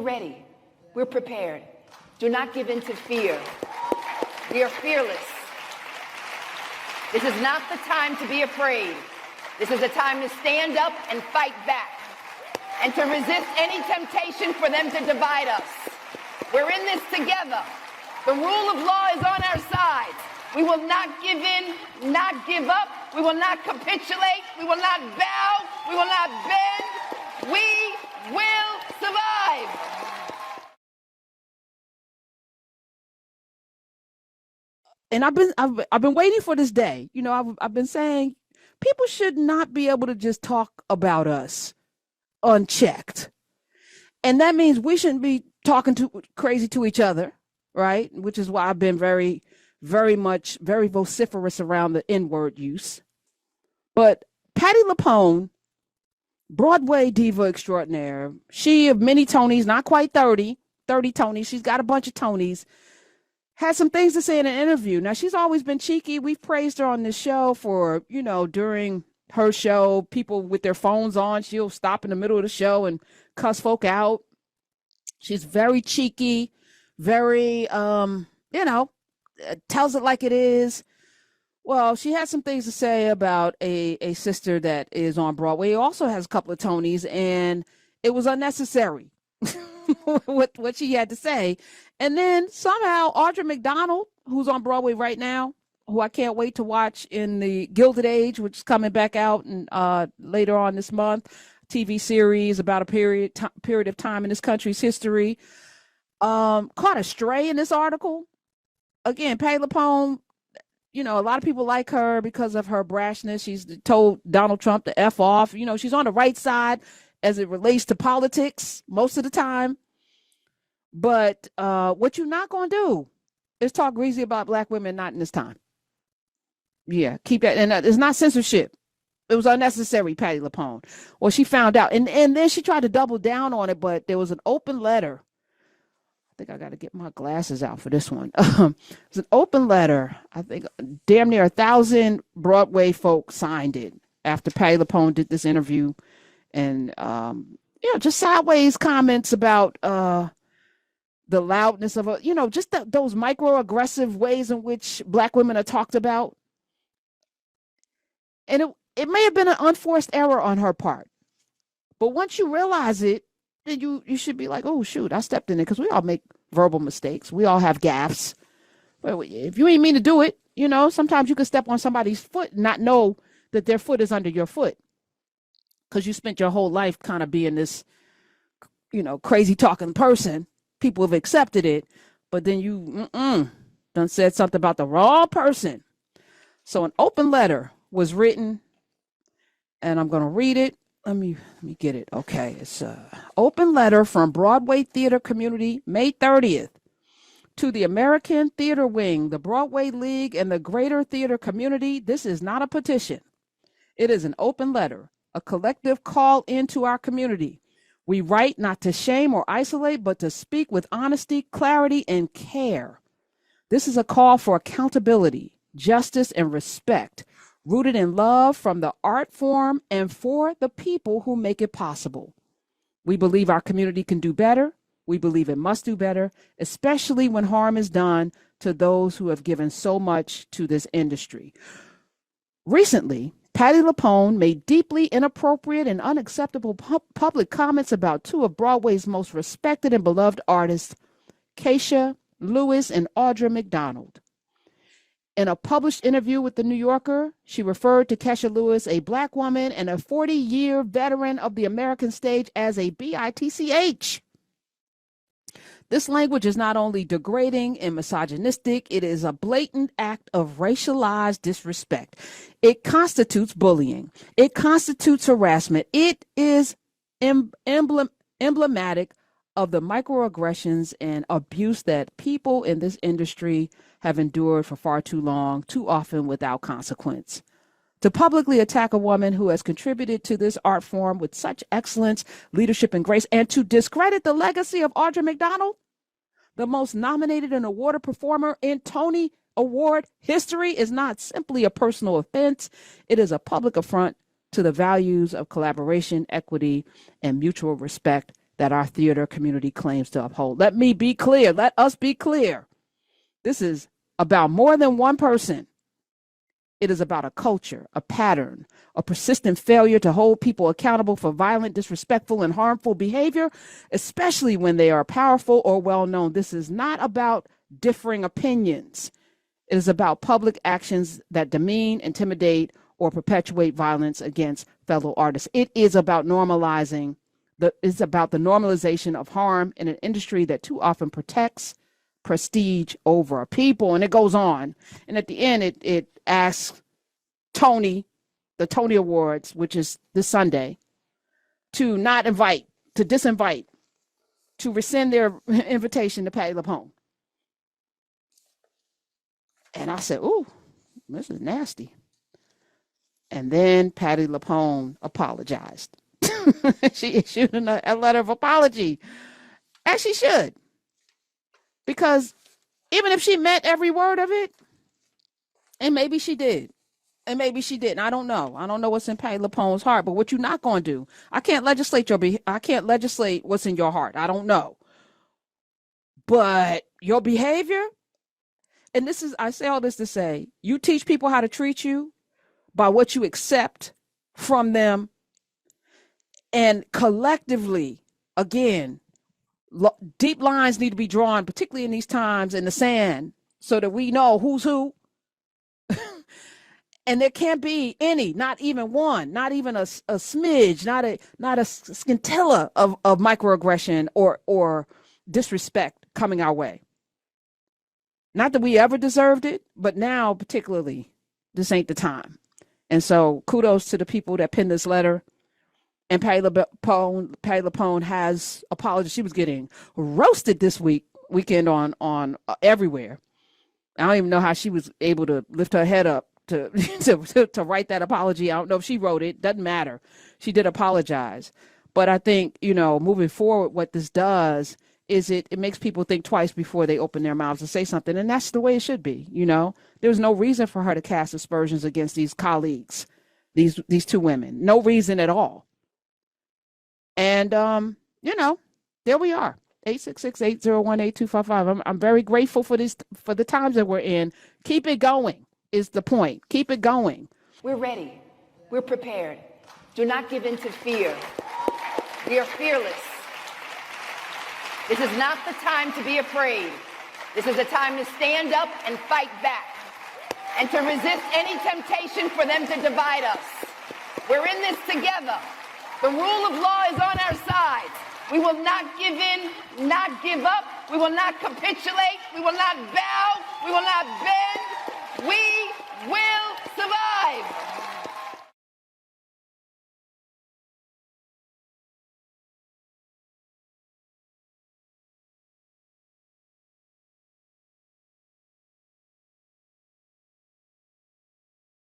ready. We're prepared. Do not give in to fear. We are fearless. This is not the time to be afraid. This is a time to stand up and fight back and to resist any temptation for them to divide us. We're in this together. The rule of law is on our side. We will not give in, not give up. We will not capitulate. We will not bow. We will not bend. We will survive. And I've been waiting for this day. You know, I've been saying people should not be able to just talk about us unchecked. And that means we shouldn't be talking crazy to each other, right? Which is why I've been very vociferous around the N-word use. But Patti LuPone, Broadway diva extraordinaire, she of many Tonys, not quite 30 Tonys, she's got a bunch of Tonys, had some things to say in an interview. Now, she's always been cheeky. We've praised her on this show for, you know, during her show, people with their phones on, she'll stop in the middle of the show and cuss folk out. She's very cheeky, very, tells it like it is. Well, she has some things to say about a sister that is on Broadway. He also has a couple of Tonys, and it was unnecessary what she had to say. And then somehow Audra McDonald, who's on Broadway right now, who I can't wait to watch in the Gilded Age, which is coming back out later on this month, TV series about a period of time in this country's history, caught a stray in this article. Again, Patti LuPone, you know, a lot of people like her because of her brashness. She's told Donald Trump to F off. You know, she's on the right side as it relates to politics most of the time. But what you're not going to do is talk greasy about Black women, not in this time. Yeah, keep that. And it's not censorship. It was unnecessary, Patti LuPone. Well, she found out. And then she tried to double down on it, but there was an open letter. I think I got to get my glasses out for this one. It's an open letter. I think damn near 1,000 Broadway folks signed it after Patti LuPone did this interview. And, just sideways comments about the loudness of just those microaggressive ways in which Black women are talked about. And it may have been an unforced error on her part. But once you realize it, then you should be like, oh, shoot, I stepped in it, because we all make verbal mistakes. We all have gaffes. But if you ain't mean to do it, sometimes you can step on somebody's foot and not know that their foot is under your foot, because you spent your whole life kind of being this, crazy talking person. People have accepted it, but then you done said something about the wrong person. So an open letter was written, and I'm going to read it. Let me get it. Okay, it's an open letter from Broadway Theater Community, May 30th, to the American Theater Wing, the Broadway League, and the greater theater community. This is not a petition. It is an open letter, a collective call into our community. We write not to shame or isolate, but to speak with honesty, clarity, and care. This is a call for accountability, justice, and respect, rooted in love from the art form and for the people who make it possible. We believe our community can do better. We believe it must do better, especially when harm is done to those who have given so much to this industry. Recently, Patti LuPone made deeply inappropriate and unacceptable public comments about two of Broadway's most respected and beloved artists, Keisha Lewis and Audra McDonald. In a published interview with The New Yorker, she referred to Keisha Lewis, a Black woman and a 40-year veteran of the American stage, as a bitch. This language is not only degrading and misogynistic, it is a blatant act of racialized disrespect. It constitutes bullying. It constitutes harassment. It is emblematic of the microaggressions and abuse that people in this industry have endured for far too long, too often without consequence. To publicly attack a woman who has contributed to this art form with such excellence, leadership, and grace, and to discredit the legacy of Audra McDonald, the most nominated and awarded performer in Tony Award history, is not simply a personal offense. It is a public affront to the values of collaboration, equity, and mutual respect that our theater community claims to uphold. Let me be clear. Let us be clear. This is about more than one person. It is about a culture, a pattern, a persistent failure to hold people accountable for violent, disrespectful, and harmful behavior, especially when they are powerful or well-known. This is not about differing opinions. It is about public actions that demean, intimidate, or perpetuate violence against fellow artists. It is about it's about the normalization of harm in an industry that too often protects prestige over people. And it goes on. And at the end, it asks the Tony Awards, which is this Sunday, to disinvite, to rescind their invitation to Patti LuPone. And I said, ooh, this is nasty. And then Patti LuPone apologized. She issued a letter of apology, as she should. Because even if she meant every word of it, and maybe she did, and maybe she didn't, I don't know. I don't know what's in Patti LuPone's heart, but what you're not going to do, I can't legislate what's in your heart. I don't know. But your behavior, and I say all this to say, you teach people how to treat you by what you accept from them. And collectively, again, deep lines need to be drawn, particularly in these times, in the sand, so that we know who's who. And there can't be any, not even one, not even a smidge, not a scintilla of microaggression or disrespect coming our way. Not that we ever deserved it, but now particularly, this ain't the time. And so kudos to the people that penned this letter. And Patti LuPone has apologized. She was getting roasted this weekend on everywhere. I don't even know how she was able to lift her head up to write that apology. I don't know if she wrote it. Doesn't matter. She did apologize. But I think, moving forward, what this does is it makes people think twice before they open their mouths to say something. And that's the way it should be. There's no reason for her to cast aspersions against these colleagues, these two women. No reason at all. And, there we are. 866-801-8255. I'm very grateful for the times that we're in. Keep it going is the point. Keep it going. We're ready. We're prepared. Do not give in to fear. We are fearless. This is not the time to be afraid. This is a time to stand up and fight back and to resist any temptation for them to divide us. We're in this together. The rule of law is on our side. We will not give in, not give up. We will not capitulate. We will not bow. We will not bend.